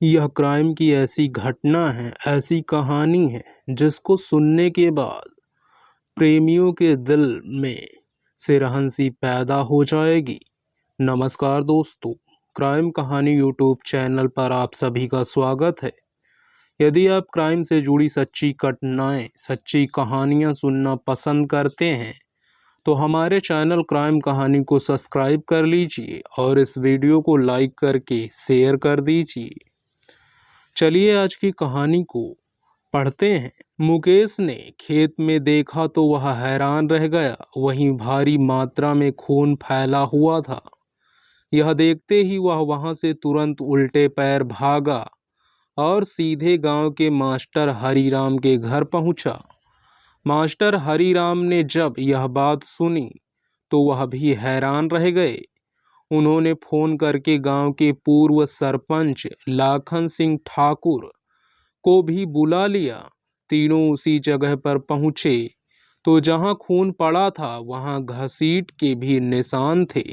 यह क्राइम की ऐसी घटना है, ऐसी कहानी है जिसको सुनने के बाद प्रेमियों के दिल में सिरहंसी पैदा हो जाएगी। नमस्कार दोस्तों, क्राइम कहानी यूट्यूब चैनल पर आप सभी का स्वागत है। यदि आप क्राइम से जुड़ी सच्ची घटनाएं, सच्ची कहानियां सुनना पसंद करते हैं तो हमारे चैनल क्राइम कहानी को सब्सक्राइब कर लीजिए और इस वीडियो को लाइक करके शेयर कर दीजिए। चलिए आज की कहानी को पढ़ते हैं। मुकेश ने खेत में देखा तो वह हैरान रह गया। वहीं भारी मात्रा में खून फैला हुआ था। यह देखते ही वह वहां से तुरंत उल्टे पैर भागा और सीधे गांव के मास्टर हरीराम के घर पहुंचा। मास्टर हरीराम ने जब यह बात सुनी तो वह भी हैरान रह गए। उन्होंने फोन करके गांव के पूर्व सरपंच लाखन सिंह ठाकुर को भी बुला लिया। तीनों उसी जगह पर पहुंचे तो जहां खून पड़ा था वहां घसीट के भी निशान थे।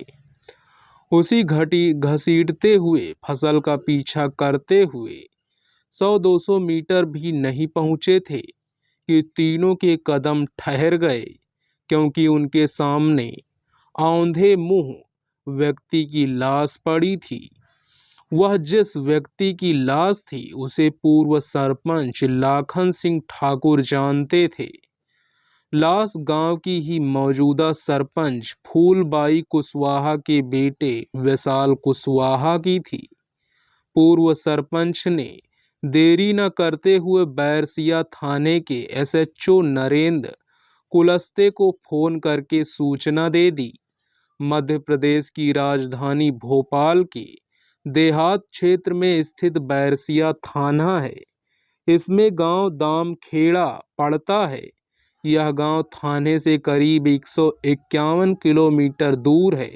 उसी घसीटते हुए फसल का पीछा करते हुए 100-200 मीटर भी नहीं पहुंचे थे कि तीनों के कदम ठहर गए, क्योंकि उनके सामने औंधे मुंह व्यक्ति की लाश पड़ी थी। वह जिस व्यक्ति की लाश थी उसे पूर्व सरपंच लाखन सिंह ठाकुर जानते थे। लाश गांव की ही मौजूदा सरपंच फूलबाई कुशवाहा के बेटे विशाल कुशवाहा की थी। पूर्व सरपंच ने देरी न करते हुए बैरसिया थाने के एसएचओ नरेंद्र कुलस्ते को फोन करके सूचना दे दी। मध्य प्रदेश की राजधानी भोपाल के देहात क्षेत्र में स्थित बैरसिया थाना है। इसमें गांव दामखेड़ा पड़ता है। यह गांव थाने से करीब 151 किलोमीटर दूर है।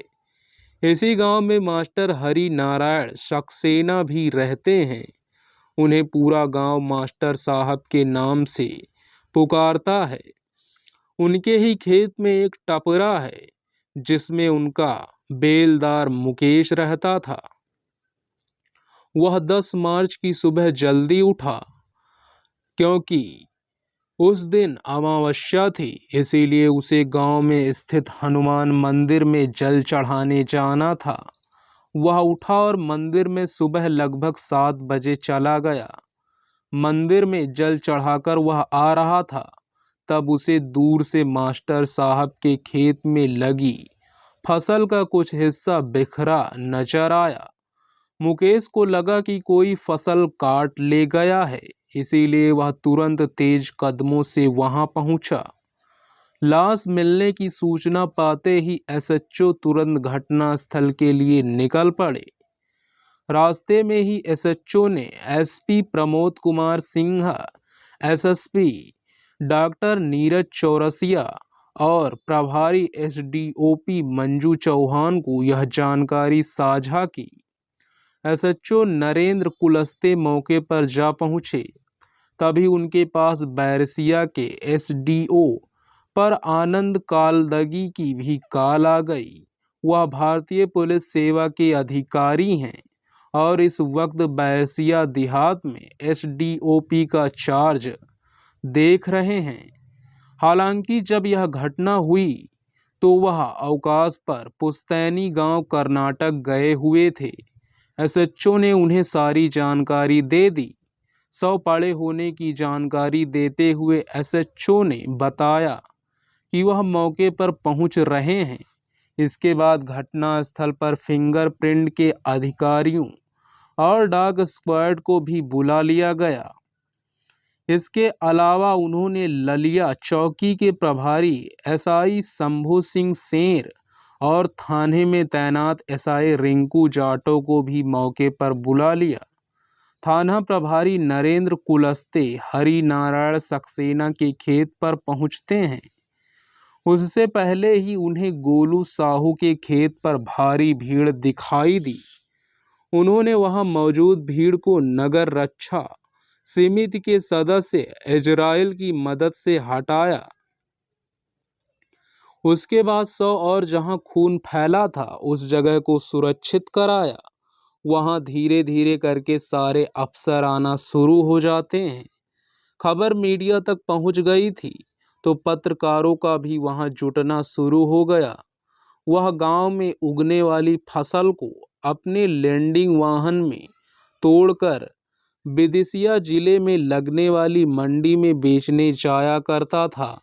इसी गांव में मास्टर हरि नारायण सक्सेना भी रहते हैं। उन्हें पूरा गांव मास्टर साहब के नाम से पुकारता है। उनके ही खेत में एक टपरा है जिसमें उनका बेलदार मुकेश रहता था। वह 10 मार्च की सुबह जल्दी उठा, क्योंकि उस दिन अमावस्या थी। इसीलिए उसे गांव में स्थित हनुमान मंदिर में जल चढ़ाने जाना था। वह उठा और मंदिर में सुबह लगभग 7 बजे चला गया। मंदिर में जल चढ़ाकर वह आ रहा था, तब उसे दूर से मास्टर साहब के खेत में लगी फसल का कुछ हिस्सा बिखरा नजर आया। मुकेश को लगा कि कोई फसल काट ले गया है, इसीलिए वह तुरंत तेज कदमों से वहां पहुंचा। लाश मिलने की सूचना पाते ही एसएचओ तुरंत घटनास्थल के लिए निकल पड़े। रास्ते में ही एसएचओ ने SP Pramod Kumar Singh, SSP doctor Neeraj Chaurasia और प्रभारी एसडीओपी मंजू चौहान को यह जानकारी साझा की। एसएचओ नरेंद्र कुलस्ते मौके पर जा पहुंचे। तभी उनके पास बैरसिया के एसडीओ पर आनंद कालदगी की भी कॉल आ गई। वह भारतीय पुलिस सेवा के अधिकारी हैं और इस वक्त बैरसिया देहात में एसडीओपी का चार्ज देख रहे हैं। हालांकि जब यह घटना हुई तो वह अवकाश पर पुस्तैनी गांव कर्नाटक गए हुए थे। एसएचओ ने उन्हें सारी जानकारी दे दी। 100 पड़े होने की जानकारी देते हुए एसएचओ ने बताया कि वह मौके पर पहुंच रहे हैं। इसके बाद घटनास्थल पर फिंगरप्रिंट के अधिकारियों और डॉग स्क्वाड को भी बुला लिया गया। इसके अलावा उन्होंने ललिया चौकी के प्रभारी एसआई शंभू सिंह सेर और थाने में तैनात एसआई रिंकू जाटो को भी मौके पर बुला लिया। थाना प्रभारी नरेंद्र कुलस्ते हरि नारायण सक्सेना के खेत पर पहुंचते हैं। उससे पहले ही उन्हें गोलू साहू के खेत पर भारी भीड़ दिखाई दी। उन्होंने वहां मौजूद भीड़ को नगर रक्षा समिति के सदस्य इजराइल की मदद से हटाया। उसके बाद 100 और जहां खून फैला था उस जगह को सुरक्षित कराया। वहाँ धीरे धीरे करके सारे अफसर आना शुरू हो जाते हैं। खबर मीडिया तक पहुँच गई थी तो पत्रकारों का भी वहाँ जुटना शुरू हो गया। वह गांव में उगने वाली फसल को अपने लैंडिंग वाहन में तोड़कर विदिशा जिले में लगने वाली मंडी में बेचने जाया करता था।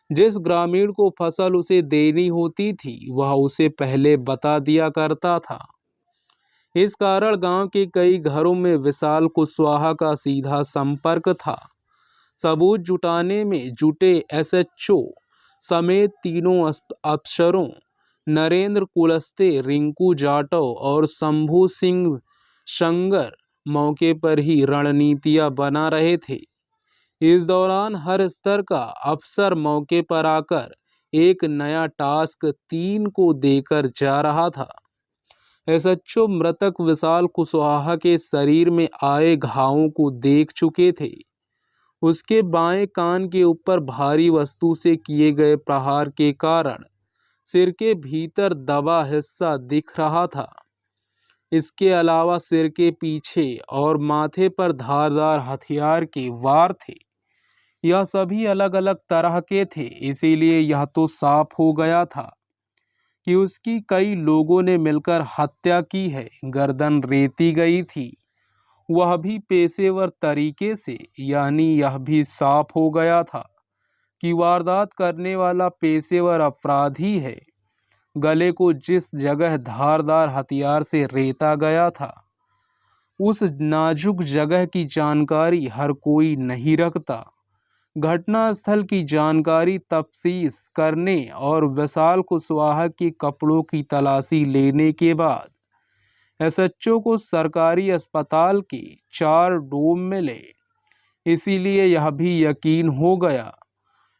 जिस ग्रामीण को फसल उसे देनी होती थी वह उसे पहले बता दिया करता था। इस कारण गांव के कई घरों में विशाल कुशवाहा का सीधा संपर्क था। सबूत जुटाने में जुटे एसएचओ समेत तीनों अफसरों नरेंद्र कुलस्ते, रिंकू जाटव और शंभू सिंह संगर मौके पर ही रणनीतियां बना रहे थे। इस दौरान हर स्तर का अफसर मौके पर आकर एक नया टास्क 3 को देकर जा रहा था। एसएचओ मृतक विशाल कुशवाहा के शरीर में आए घावों को देख चुके थे। उसके बाएं कान के ऊपर भारी वस्तु से किए गए प्रहार के कारण सिर के भीतर दबा हिस्सा दिख रहा था। इसके अलावा सिर के पीछे और माथे पर धारदार हथियार के वार थे। यह सभी अलग अलग तरह के थे, इसीलिए यह तो साफ हो गया था कि उसकी कई लोगों ने मिलकर हत्या की है। गर्दन रेती गई थी, वह भी पेशेवर तरीके से, यानी यह भी साफ हो गया था कि वारदात करने वाला पेशेवर अपराधी है। गले को जिस जगह धारदार हथियार से रेता गया था उस नाजुक जगह की जानकारी हर कोई नहीं रखता। घटनास्थल की जानकारी तफ्तीश करने और विशाल कुशवाहा के कपड़ों की तलाशी लेने के बाद एसएचओ को सरकारी अस्पताल के 4 डोम मिले। इसीलिए यह भी यकीन हो गया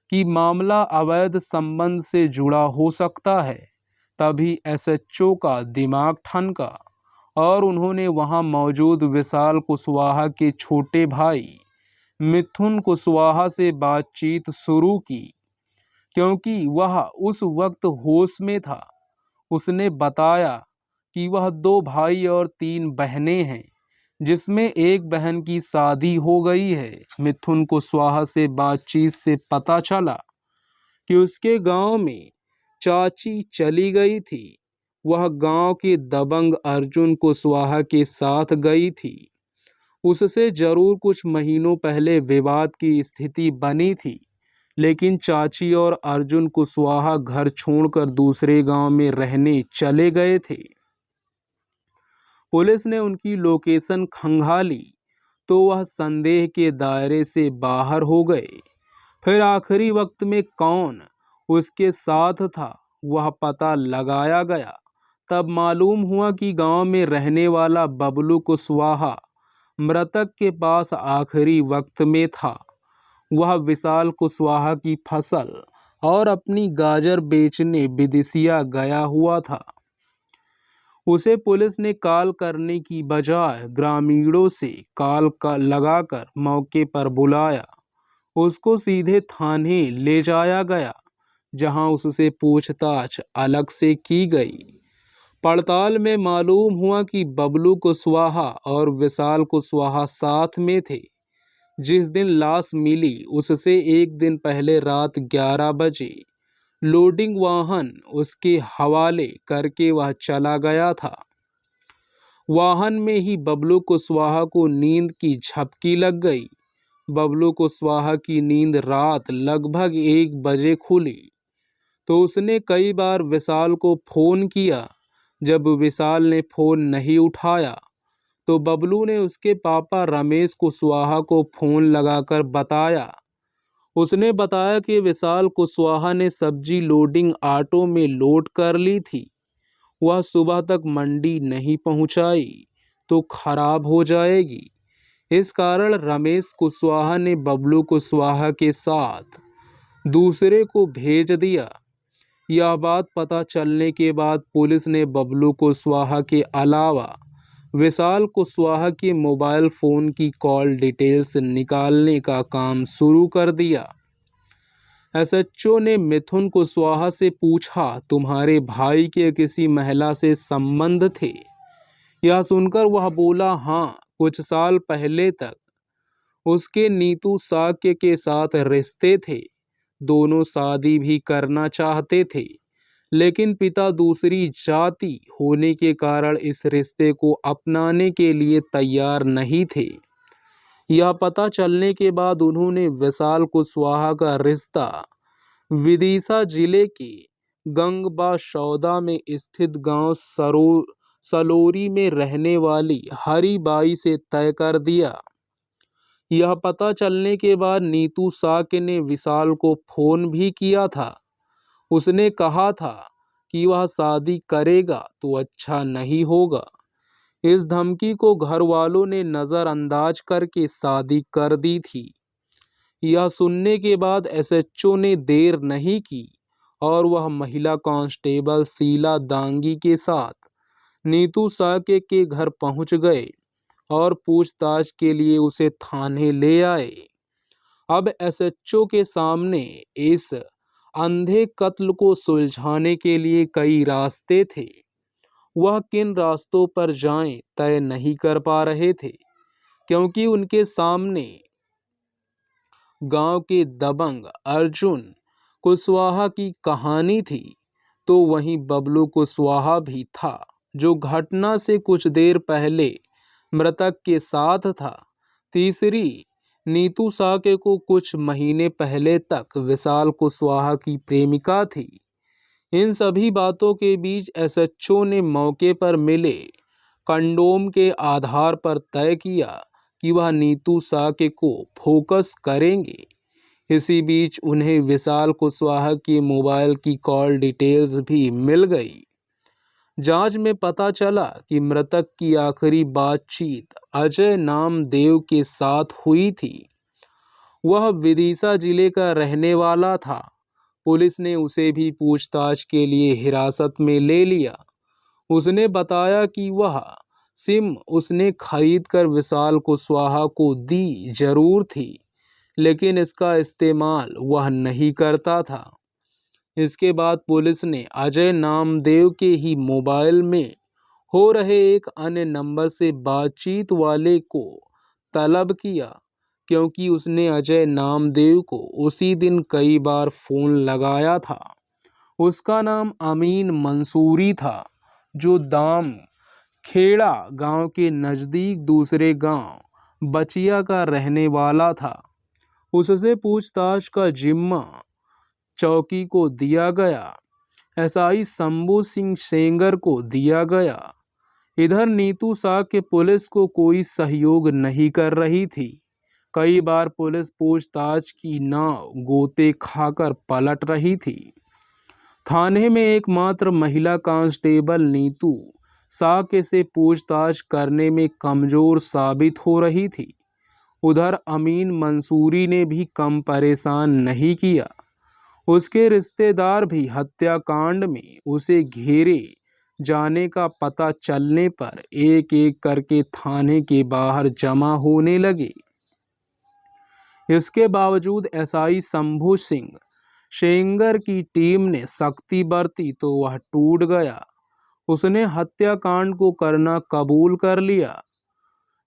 कि मामला अवैध संबंध से जुड़ा हो सकता है। तभी एसएचओ का दिमाग ठनका और उन्होंने वहां मौजूद विशाल कुशवाहा के छोटे भाई मिथुन कुशवाहा से बातचीत शुरू की, क्योंकि वह उस वक्त होश में था। उसने बताया कि वह 2 भाई और 3 बहनें हैं, जिसमें एक बहन की शादी हो गई है। मिथुन कुशवाहा से बातचीत से पता चला कि उसके गांव में चाची चली गई थी। वह गांव के दबंग अर्जुन कुशवाहा के साथ गई थी। उससे जरूर कुछ महीनों पहले विवाद की स्थिति बनी थी, लेकिन चाची और अर्जुन कुशवाहा घर छोड़कर दूसरे गांव में रहने चले गए थे। पुलिस ने उनकी लोकेशन खंगाली तो वह संदेह के दायरे से बाहर हो गए। फिर आखिरी वक्त में कौन उसके साथ था वह पता लगाया गया। तब मालूम हुआ कि गांव में रहने वाला बबलू कुशवाहा मृतक के पास आखिरी वक्त में था। वह विशाल कुशवाहा की फसल और अपनी गाजर बेचने विदिशा गया हुआ था। उसे पुलिस ने कॉल करने की बजाय ग्रामीणों से कॉल लगाकर मौके पर बुलाया। उसको सीधे थाने ले जाया गया, जहां उससे पूछताछ अलग से की गई। पड़ताल में मालूम हुआ कि बबलू कुशवाहा और विशाल कुशवाहा साथ में थे। जिस दिन लाश मिली उससे एक दिन पहले रात 11 बजे लोडिंग वाहन उसके हवाले करके वह चला गया था। वाहन में ही बबलू कुशवाहा को नींद की झपकी लग गई। बबलू कुशवाहा की नींद रात लगभग 1 बजे खुली तो उसने कई बार विशाल को फोन किया। जब विशाल ने फोन नहीं उठाया तो बबलू ने उसके पापा रमेश कुशवाहा को फोन लगाकर बताया। उसने बताया कि विशाल कुशवाहा ने सब्जी लोडिंग ऑटो में लोड कर ली थी। वह सुबह तक मंडी नहीं पहुंचाई तो खराब हो जाएगी। इस कारण रमेश कुशवाहा ने बबलू कुशवाहा के साथ दूसरे को भेज दिया। यह बात पता चलने के बाद पुलिस ने बबलू कुशवाहा के अलावा विशाल कुशवाहा के मोबाइल फ़ोन की कॉल डिटेल्स निकालने का काम शुरू कर दिया। एसएचओ ने मिथुन कुशवाहा से पूछा, तुम्हारे भाई के किसी महिला से संबंध थे? यह सुनकर वह बोला, हाँ, कुछ साल पहले तक उसके नीतू साक्य के साथ रिश्ते थे। दोनों शादी भी करना चाहते थे, लेकिन पिता दूसरी जाति होने के कारण इस रिश्ते को अपनाने के लिए तैयार नहीं थे। यह पता चलने के बाद उन्होंने विशाल कुशवाहा का रिश्ता विदिशा जिले के गंगबासौदा में स्थित गांव सलोरी में रहने वाली हरिबाई से तय कर दिया। यह पता चलने के बाद नीतू साक्य ने विशाल को फोन भी किया था। उसने कहा था कि वह शादी करेगा तो अच्छा नहीं होगा। इस धमकी को घर वालों ने नज़रअंदाज करके शादी कर दी थी। यह सुनने के बाद एसएचओ ने देर नहीं की और वह महिला कांस्टेबल शीला दांगी के साथ नीतू साक्य के घर पहुंच गए और पूछताछ के लिए उसे थाने ले आए। अब एसएचओ के सामने इस अंधे कत्ल को सुलझाने के लिए कई रास्ते थे। वह किन रास्तों पर जाएं तय नहीं कर पा रहे थे, क्योंकि उनके सामने गांव के दबंग अर्जुन कुशवाहा की कहानी थी, तो वहीं बबलू कुशवाहा भी था, जो घटना से कुछ देर पहले मृतक के साथ था। तीसरी, नीतू साक्य को कुछ महीने पहले तक विशाल कुशवाहा की प्रेमिका थी। इन सभी बातों के बीच एसएचओ ने मौके पर मिले कंडोम के आधार पर तय किया कि वह नीतू साक्य को फोकस करेंगे। इसी बीच उन्हें विशाल कुशवाहा के मोबाइल की कॉल डिटेल्स भी मिल गई। जांच में पता चला कि मृतक की आखिरी बातचीत अजय नामदेव के साथ हुई थी। वह विदिशा जिले का रहने वाला था। पुलिस ने उसे भी पूछताछ के लिए हिरासत में ले लिया। उसने बताया कि वह सिम उसने खरीदकर विशाल कुशवाहा को दी जरूर थी, लेकिन इसका इस्तेमाल वह नहीं करता था। इसके बाद पुलिस ने अजय नामदेव के ही मोबाइल में हो रहे एक अन्य नंबर से बातचीत वाले को तलब किया, क्योंकि उसने अजय नामदेव को उसी दिन कई बार फोन लगाया था। उसका नाम अमीन मंसूरी था, जो दाम खेड़ा गांव के नज़दीक दूसरे गांव बचिया का रहने वाला था। उससे पूछताछ का जिम्मा चौकी को दिया गया। एसआई शंभू सिंह सेंगर को दिया गया। इधर नीतू साक्य पुलिस को कोई सहयोग नहीं कर रही थी। कई बार पुलिस पूछताछ की नाव गोते खाकर पलट रही थी। थाने में एकमात्र महिला कांस्टेबल नीतू साक्य से पूछताछ करने में कमजोर साबित हो रही थी। उधर अमीन मंसूरी ने भी कम परेशान नहीं किया। उसके रिश्तेदार भी हत्याकांड में उसे घेरे जाने का पता चलने पर एक एक करके थाने के बाहर जमा होने लगे। इसके बावजूद एसआई शंभू सिंह सेंगर की टीम ने सख्ती बरती तो वह टूट गया। उसने हत्याकांड को करना कबूल कर लिया,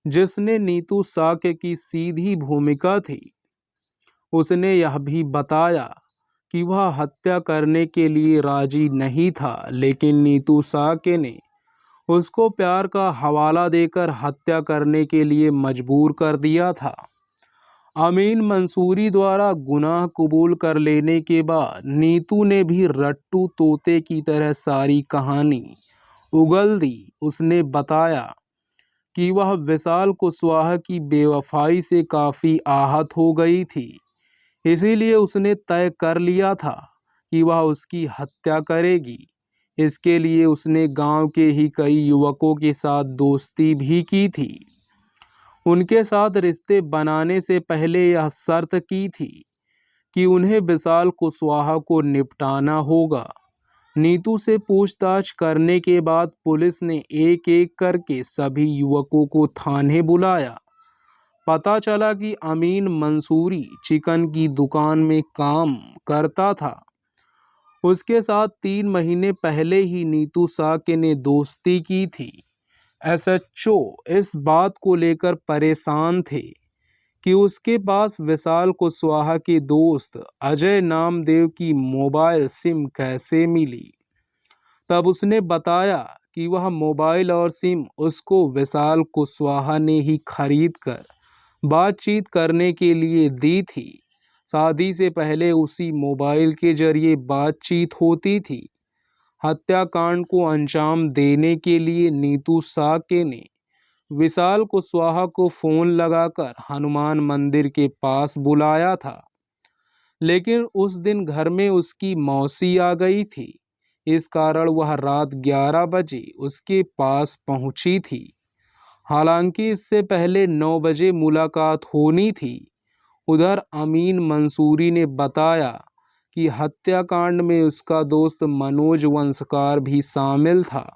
जिसने नीतू साक्य की सीधी भूमिका थी। उसने यह भी बताया कि वह हत्या करने के लिए राजी नहीं था, लेकिन नीतू साक्य ने उसको प्यार का हवाला देकर हत्या करने के लिए मजबूर कर दिया था। अमीन मंसूरी द्वारा गुनाह कबूल कर लेने के बाद नीतू ने भी रट्टू तोते की तरह सारी कहानी उगल दी। उसने बताया कि वह विशाल कुशवाहा की बेवफाई से काफ़ी आहत हो गई थी, इसीलिए उसने तय कर लिया था कि वह उसकी हत्या करेगी। इसके लिए उसने गांव के ही कई युवकों के साथ दोस्ती भी की थी। उनके साथ रिश्ते बनाने से पहले यह शर्त की थी कि उन्हें विशाल कुशवाहा को निपटाना होगा। नीतू से पूछताछ करने के बाद पुलिस ने एक एक करके सभी युवकों को थाने बुलाया। पता चला कि अमीन मंसूरी चिकन की दुकान में काम करता था। उसके साथ 3 महीने पहले ही नीतू साक्य ने दोस्ती की थी। एसएचओ इस बात को लेकर परेशान थे कि उसके पास विशाल कुशवाहा के दोस्त अजय नामदेव की मोबाइल सिम कैसे मिली। तब उसने बताया कि वह मोबाइल और सिम उसको विशाल कुशवाहा ने ही खरीद कर बातचीत करने के लिए दी थी। शादी से पहले उसी मोबाइल के जरिए बातचीत होती थी। हत्याकांड को अंजाम देने के लिए नीतू साके ने विशाल कुशवाहा को फोन लगाकर हनुमान मंदिर के पास बुलाया था, लेकिन उस दिन घर में उसकी मौसी आ गई थी। इस कारण वह रात 11 बजे उसके पास पहुंची थी। हालांकि इससे पहले 9 बजे मुलाकात होनी थी। उधर अमीन मंसूरी ने बताया कि हत्याकांड में उसका दोस्त मनोज वंशकार भी शामिल था।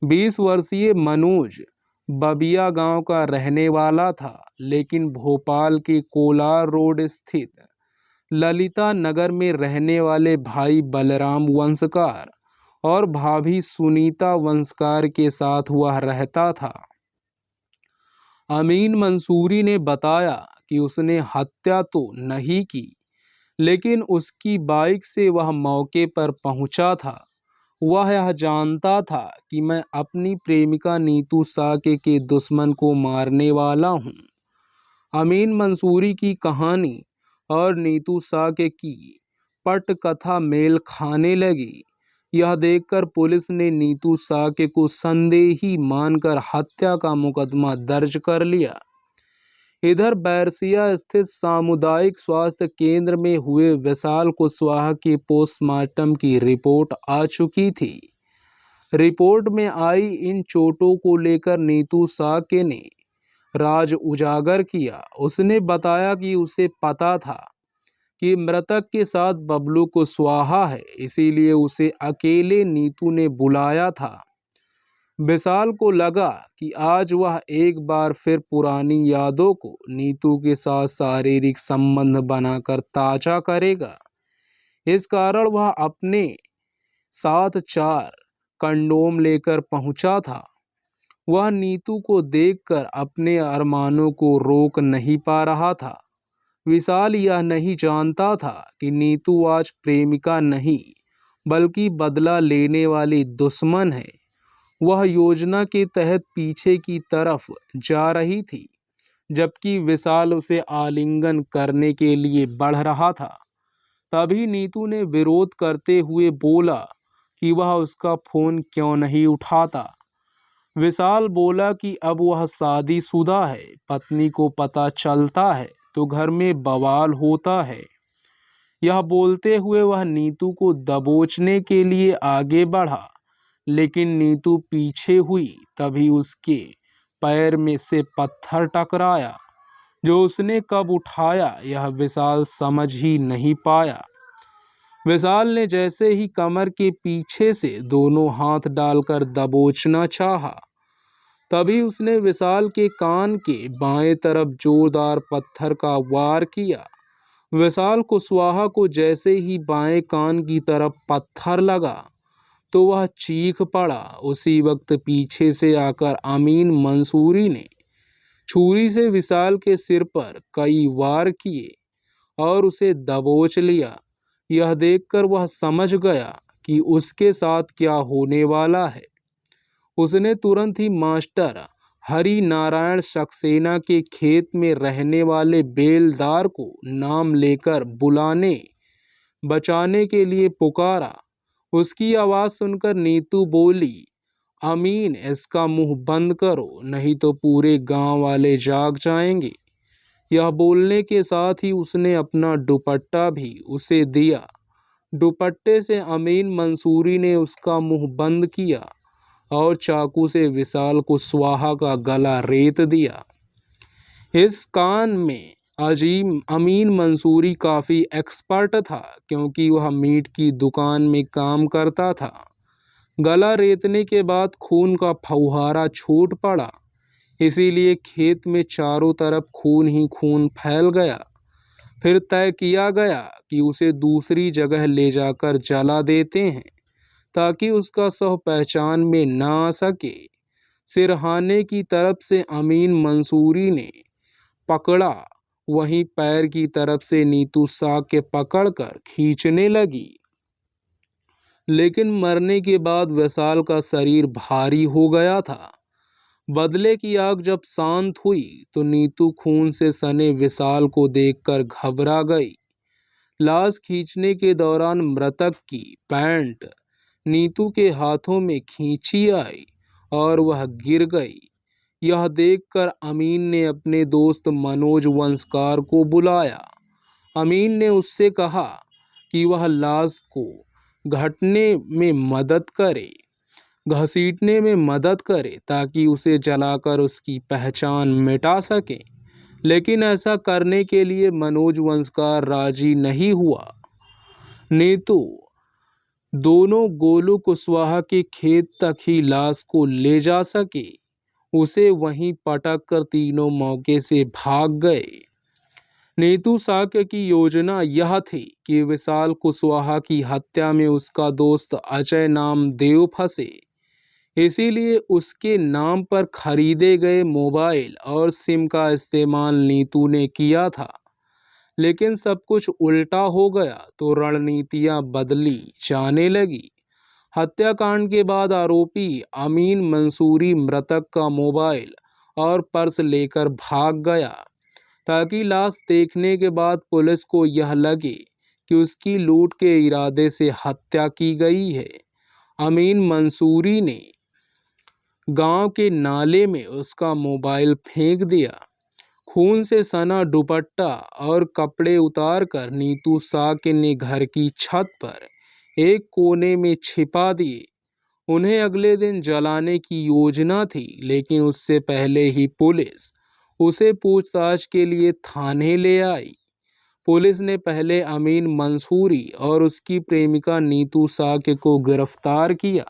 20 वर्षीय मनोज बबिया गांव का रहने वाला था, लेकिन भोपाल के कोलार रोड स्थित ललिता नगर में रहने वाले भाई बलराम वंशकार और भाभी सुनीता वंशकार के साथ वह रहता था। अमीन मंसूरी ने बताया कि उसने हत्या तो नहीं की, लेकिन उसकी बाइक से वह मौके पर पहुंचा था। वह यह जानता था कि मैं अपनी प्रेमिका नीतू साके के दुश्मन को मारने वाला हूं। अमीन मंसूरी की कहानी और नीतू साके की पटकथा मेल खाने लगी। यह देखकर पुलिस ने नीतू साके को संदेही मानकर हत्या का मुकदमा दर्ज कर लिया। इधर बैरसिया स्थित सामुदायिक स्वास्थ्य केंद्र में हुए विशाल कुशवाहा की पोस्टमार्टम की रिपोर्ट आ चुकी थी। रिपोर्ट में आई इन चोटों को लेकर नीतू साके ने राज उजागर किया। उसने बताया कि उसे पता था कि मृतक के साथ बबलू कुशवाहा है, इसीलिए उसे अकेले नीतू ने बुलाया था। विशाल को लगा कि आज वह एक बार फिर पुरानी यादों को नीतू के साथ शारीरिक संबंध बनाकर ताजा करेगा। इस कारण वह अपने साथ 4 कंडोम लेकर पहुंचा था। वह नीतू को देखकर अपने अरमानों को रोक नहीं पा रहा था। विशाल यह नहीं जानता था कि नीतू आज प्रेमिका नहीं, बल्कि बदला लेने वाली दुश्मन है। वह योजना के तहत पीछे की तरफ जा रही थी, जबकि विशाल उसे आलिंगन करने के लिए बढ़ रहा था। तभी नीतू ने विरोध करते हुए बोला कि वह उसका फोन क्यों नहीं उठाता। विशाल बोला कि अब वह शादीशुदा है, पत्नी को पता चलता है तो घर में बवाल होता है। यह बोलते हुए वह नीतू को दबोचने के लिए आगे बढ़ा, लेकिन नीतू पीछे हुई। तभी उसके पैर में से पत्थर टकराया, जो उसने कब उठाया यह विशाल समझ ही नहीं पाया। विशाल ने जैसे ही कमर के पीछे से दोनों हाथ डालकर दबोचना चाहा, तभी उसने विशाल के कान के बाएं तरफ जोरदार पत्थर का वार किया। विशाल कुशवाहा को जैसे ही बाएं कान की तरफ पत्थर लगा तो वह चीख पड़ा। उसी वक्त पीछे से आकर अमीन मंसूरी ने छुरी से विशाल के सिर पर कई वार किए और उसे दबोच लिया। यह देखकर वह समझ गया कि उसके साथ क्या होने वाला है। उसने तुरंत ही मास्टर हरि नारायण सक्सेना के खेत में रहने वाले बेलदार को नाम लेकर बुलाने बचाने के लिए पुकारा। उसकी आवाज़ सुनकर नीतू बोली, अमीन इसका मुंह बंद करो, नहीं तो पूरे गांव वाले जाग जाएंगे। यह बोलने के साथ ही उसने अपना दुपट्टा भी उसे दिया। दुपट्टे से अमीन मंसूरी ने उसका मुंह बंद किया और चाकू से विशाल कुशवाहा का गला रेत दिया। इस कान में अमीन मंसूरी काफ़ी एक्सपर्ट था, क्योंकि वह मीट की दुकान में काम करता था। गला रेतने के बाद खून का फव्वारा छूट पड़ा, इसीलिए खेत में चारों तरफ खून ही खून फैल गया। फिर तय किया गया कि उसे दूसरी जगह ले जाकर जला देते हैं, ताकि उसका शव पहचान में ना आ सके। सिरहाने की तरफ से अमीन मंसूरी ने पकड़ा, वहीं पैर की तरफ से नीतू साग के पकड़कर खींचने लगी। लेकिन मरने के बाद विशाल का शरीर भारी हो गया था। बदले की आग जब शांत हुई तो नीतू खून से सने विशाल को देखकर घबरा गई। लाश खींचने के दौरान मृतक की पैंट नीतू के हाथों में खींची आई और वह गिर गई। यह देखकर अमीन ने अपने दोस्त मनोज वंशकार को बुलाया। अमीन ने उससे कहा कि वह लाश को घसीटने में मदद करे ताकि उसे जलाकर उसकी पहचान मिटा सके। लेकिन ऐसा करने के लिए मनोज वंशकार राजी नहीं हुआ। नीतू दोनों गोलू कुशवाहा के खेत तक ही लाश को ले जा सके, उसे वहीं पटक कर तीनों मौके से भाग गए। नीतू साक्य की योजना यह थी कि विशाल कुशवाहा की हत्या में उसका दोस्त अजय नामदेव फंसे, इसीलिए उसके नाम पर खरीदे गए मोबाइल और सिम का इस्तेमाल नीतू ने किया था। लेकिन सब कुछ उल्टा हो गया तो रणनीतियां बदली जाने लगी। हत्याकांड के बाद आरोपी अमीन मंसूरी मृतक का मोबाइल और पर्स लेकर भाग गया ताकि लाश देखने के बाद पुलिस को यह लगे कि उसकी लूट के इरादे से हत्या की गई है। अमीन मंसूरी ने गांव के नाले में उसका मोबाइल फेंक दिया। खून से सना दुपट्टा और कपड़े उतारकर नीतू साक्य ने घर की छत पर एक कोने में छिपा दिए। उन्हें अगले दिन जलाने की योजना थी, लेकिन उससे पहले ही पुलिस उसे पूछताछ के लिए थाने ले आई। पुलिस ने पहले अमीन मंसूरी और उसकी प्रेमिका नीतू साक्य को गिरफ्तार किया।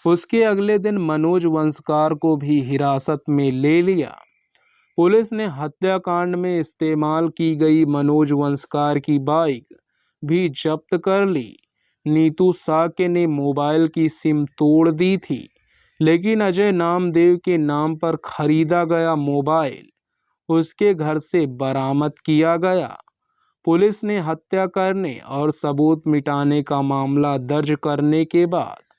उसके अगले दिन मनोज वंशकार को भी हिरासत में ले लिया। पुलिस ने हत्याकांड में इस्तेमाल की गई मनोज वंशकार की बाइक भी जब्त कर ली। नीतू साक्य ने मोबाइल की सिम तोड़ दी थी, लेकिन अजय नामदेव के नाम पर खरीदा गया मोबाइल उसके घर से बरामद किया गया। पुलिस ने हत्या करने और सबूत मिटाने का मामला दर्ज करने के बाद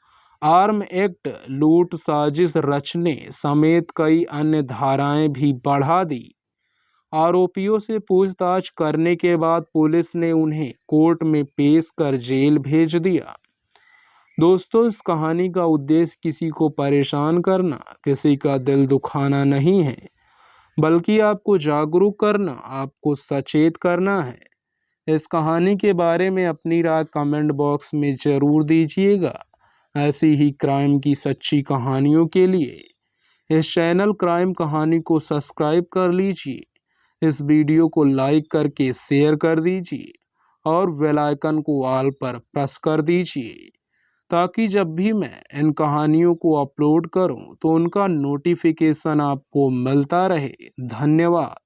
आर्म एक्ट, लूट साजिश रचने समेत कई अन्य धाराएं भी बढ़ा दी। आरोपियों से पूछताछ करने के बाद पुलिस ने उन्हें कोर्ट में पेश कर जेल भेज दिया। दोस्तों, इस कहानी का उद्देश्य किसी को परेशान करना, किसी का दिल दुखाना नहीं है, बल्कि आपको जागरूक करना, आपको सचेत करना है। इस कहानी के बारे में अपनी राय कमेंट बॉक्स में ज़रूर दीजिएगा। ऐसी ही क्राइम की सच्ची कहानियों के लिए इस चैनल क्राइम कहानी को सब्सक्राइब कर लीजिए। इस वीडियो को लाइक करके शेयर कर दीजिए और बेल आइकन को ऑल पर प्रेस कर दीजिए, ताकि जब भी मैं इन कहानियों को अपलोड करूं तो उनका नोटिफिकेशन आपको मिलता रहे। धन्यवाद।